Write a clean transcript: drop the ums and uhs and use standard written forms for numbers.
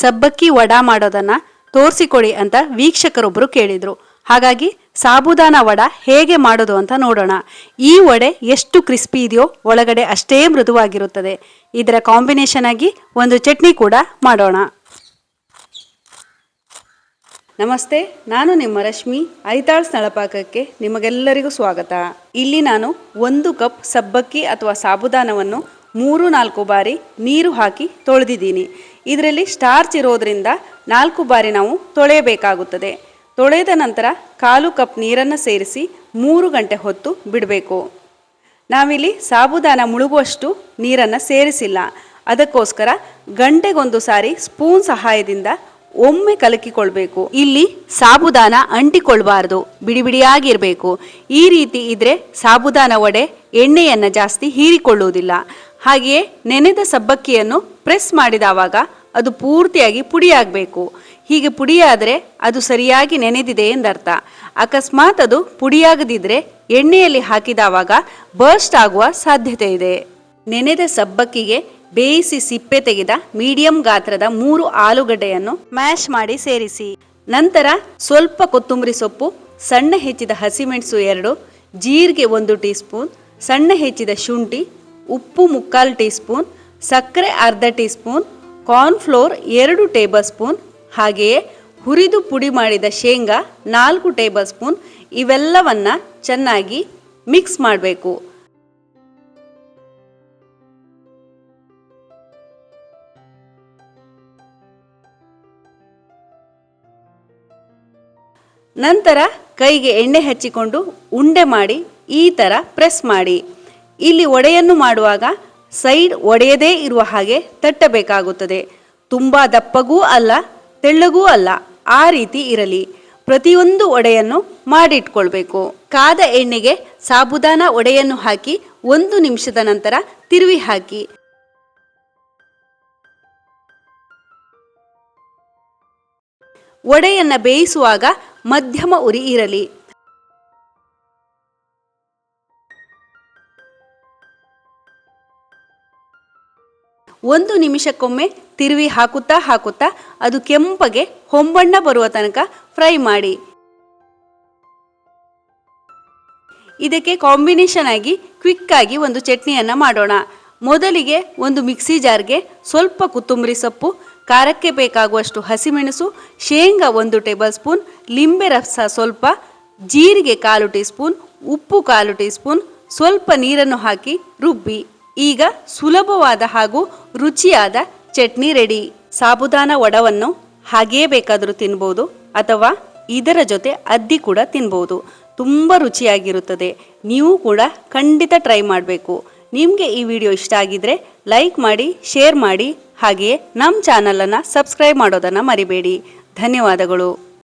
ಸಬ್ಬಕ್ಕಿ ವಡ ಮಾಡೋದನ್ನ ತೋರಿಸಿಕೊಡಿ ಅಂತ ವೀಕ್ಷಕರೊಬ್ಬರು ಕೇಳಿದ್ರು. ಹಾಗಾಗಿ ಸಾಬುದಾನ ವಡ ಹೇಗೆ ಮಾಡೋದು ಅಂತ ನೋಡೋಣ. ಈ ವಡೆ ಎಷ್ಟು ಕ್ರಿಸ್ಪಿ ಇದೆಯೋ ಒಳಗಡೆ ಅಷ್ಟೇ ಮೃದುವಾಗಿರುತ್ತದೆ. ಇದರ ಕಾಂಬಿನೇಷನ್ ಆಗಿ ಒಂದು ಚಟ್ನಿ ಕೂಡ ಮಾಡೋಣ. ನಮಸ್ತೆ, ನಾನು ನಿಮ್ಮ ರಶ್ಮಿ. ಐತಾಳ್ ಸ್ಥಳಪಾಕಕ್ಕೆ ನಿಮಗೆಲ್ಲರಿಗೂ ಸ್ವಾಗತ. ಇಲ್ಲಿ ನಾನು 1 ಕಪ್ ಸಬ್ಬಕ್ಕಿ ಅಥವಾ ಸಾಬುದಾನವನ್ನು 3-4 ಬಾರಿ ನೀರು ಹಾಕಿ ತೊಳೆದಿದ್ದೀನಿ. ಇದರಲ್ಲಿ ಸ್ಟಾರ್ಚ್ ಇರೋದ್ರಿಂದ 4 ಬಾರಿ ನಾವು ತೊಳೆಯಬೇಕಾಗುತ್ತದೆ. ತೊಳೆದ ನಂತರ 1/4 ಕಪ್ ನೀರನ್ನು ಸೇರಿಸಿ 3 ಗಂಟೆ ಹೊತ್ತು ಬಿಡಬೇಕು. ನಾವಿಲ್ಲಿ ಸಾಬುದಾನ ಮುಳುಗುವಷ್ಟು ನೀರನ್ನು ಸೇರಿಸಿಲ್ಲ. ಅದಕ್ಕೋಸ್ಕರ ಗಂಟೆಗೊಂದು ಸಾರಿ ಸ್ಪೂನ್ ಸಹಾಯದಿಂದ ಒಮ್ಮೆ ಕಲಕಿಕೊಳ್ಬೇಕು. ಇಲ್ಲಿ ಸಾಬುದಾನ ಅಂಟಿಕೊಳ್ಬಾರ್ದು, ಬಿಡಿ ಬಿಡಿಯಾಗಿರಬೇಕು. ಈ ರೀತಿ ಇದ್ರೆ ಸಾಬುದಾನ ವಡೆ ಎಣ್ಣೆಯನ್ನು ಜಾಸ್ತಿ ಹೀರಿಕೊಳ್ಳುವುದಿಲ್ಲ. ಹಾಗೆಯೇ ನೆನೆದ ಸಬ್ಬಕ್ಕಿಯನ್ನು ಪ್ರೆಸ್ ಮಾಡಿದವಾಗ ಅದು ಪೂರ್ತಿಯಾಗಿ ಪುಡಿಯಾಗಬೇಕು. ಹೀಗೆ ಪುಡಿಯಾದರೆ ಅದು ಸರಿಯಾಗಿ ನೆನೆದಿದೆ ಎಂದರ್ಥ. ಅಕಸ್ಮಾತ್ ಅದು ಪುಡಿಯಾಗದಿದ್ರೆ ಎಣ್ಣೆಯಲ್ಲಿ ಹಾಕಿದವಾಗ ಬರ್ಸ್ಟ್ ಆಗುವ ಸಾಧ್ಯತೆ ಇದೆ. ನೆನೆದ ಸಬ್ಬಕ್ಕಿಗೆ ಬೇಯಿಸಿ ಸಿಪ್ಪೆ ತೆಗೆದ ಮೀಡಿಯಂ ಗಾತ್ರದ 3 ಆಲೂಗಡ್ಡೆಯನ್ನು ಮ್ಯಾಶ್ ಮಾಡಿ ಸೇರಿಸಿ. ನಂತರ ಸ್ವಲ್ಪ ಕೊತ್ತಂಬರಿ ಸೊಪ್ಪು, ಸಣ್ಣ ಹೆಚ್ಚಿದ ಹಸಿಮೆಣಸು 2, ಜೀರಿಗೆ 1 ಟೀ ಸ್ಪೂನ್, ಸಣ್ಣ ಹೆಚ್ಚಿದ ಶುಂಠಿ, ಉಪ್ಪು 3/4 ಟೀ ಸ್ಪೂನ್, ಸಕ್ಕರೆ ಅರ್ಧ tea spoon, cornflour 2 table spoon, ಹಾಗೆಯೇ ಹುರಿದು ಪುಡಿ ಮಾಡಿದ ಶೇಂಗಾ 4 ಟೇಬಲ್ ಸ್ಪೂನ್. ಇವೆಲ್ಲವನ್ನ ಚೆನ್ನಾಗಿ ಮಿಕ್ಸ್ ಮಾಡಬೇಕು. ನಂತರ ಕೈಗೆ ಎಣ್ಣೆ ಹಚ್ಚಿಕೊಂಡು ಉಂಡೆ ಮಾಡಿ ಈ ಥರ ಪ್ರೆಸ್ ಮಾಡಿ. ಇಲ್ಲಿ ವಡೆಯನ್ನು ಮಾಡುವಾಗ ಸೈಡ್ ಒಡೆಯದೇ ಇರುವ ಹಾಗೆ ತಟ್ಟಬೇಕಾಗುತ್ತದೆ. ತುಂಬ ದಪ್ಪಗೂ ಅಲ್ಲ, ತೆಳ್ಳಗೂ ಅಲ್ಲ, ಆ ರೀತಿ ಇರಲಿ. ಪ್ರತಿಯೊಂದು ವಡೆಯನ್ನು ಮಾಡಿಟ್ಕೊಳ್ಬೇಕು. ಕಾದ ಎಣ್ಣೆಗೆ ಸಾಬುದಾನ ವಡೆಯನ್ನು ಹಾಕಿ 1 ನಿಮಿಷದ ನಂತರ ತಿರುವಿ ಹಾಕಿ. ವಡೆಯನ್ನು ಬೇಯಿಸುವಾಗ ಮಧ್ಯಮ ಉರಿ ಇರಲಿ. ಒಂದು ನಿಮಿಷಕ್ಕೊಮ್ಮೆ ತಿರುವಿ ಹಾಕುತ್ತಾ ಅದು ಕೆಂಪಗೆ ಹೊಂಬಣ್ಣ ಬರುವ ತನಕ ಫ್ರೈ ಮಾಡಿ. ಇದಕ್ಕೆ ಕಾಂಬಿನೇಷನ್ ಆಗಿ ಕ್ವಿಕ್ ಆಗಿ ಒಂದು ಚಟ್ನಿಯನ್ನು ಮಾಡೋಣ. ಮೊದಲಿಗೆ ಒಂದು ಮಿಕ್ಸಿ ಜಾರ್ಗೆ ಸ್ವಲ್ಪ ಕೊತ್ತಂಬರಿ ಸೊಪ್ಪು, ಖಾರಕ್ಕೆ ಬೇಕಾಗುವಷ್ಟು ಹಸಿಮೆಣಸು, ಶೇಂಗಾ 1 ಟೇಬಲ್ ಸ್ಪೂನ್, ಲಿಂಬೆ ರಸ ಸ್ವಲ್ಪ, ಜೀರಿಗೆ 1/4 ಟೀ ಸ್ಪೂನ್, ಉಪ್ಪು 1/4 ಟೀ ಸ್ಪೂನ್, ಸ್ವಲ್ಪ ನೀರನ್ನು ಹಾಕಿ ರುಬ್ಬಿ. ಈಗ ಸುಲಭವಾದ ಹಾಗೂ ರುಚಿಯಾದ ಚಟ್ನಿ ರೆಡಿ. ಸಾಬುದಾನ ವಡವನ್ನು ಹಾಗೇ ಬೇಕಾದರೂ ತಿನ್ಬೋದು ಅಥವಾ ಇದರ ಜೊತೆ ಅದ್ದಿ ಕೂಡ ತಿನ್ಬೋದು. ತುಂಬ ರುಚಿಯಾಗಿರುತ್ತದೆ. ನೀವು ಕೂಡ ಖಂಡಿತ ಟ್ರೈ ಮಾಡಬೇಕು. ನಿಮಗೆ ಈ ವಿಡಿಯೋ ಇಷ್ಟ ಆಗಿದ್ರೆ ಲೈಕ್ ಮಾಡಿ, ಶೇರ್ ಮಾಡಿ, ಹಾಗೆಯೇ ನಮ್ಮ ಚಾನಲನ್ನು ಸಬ್ಸ್ಕ್ರೈಬ್ ಮಾಡೋದನ್ನು ಮರಿಬೇಡಿ. ಧನ್ಯವಾದಗಳು.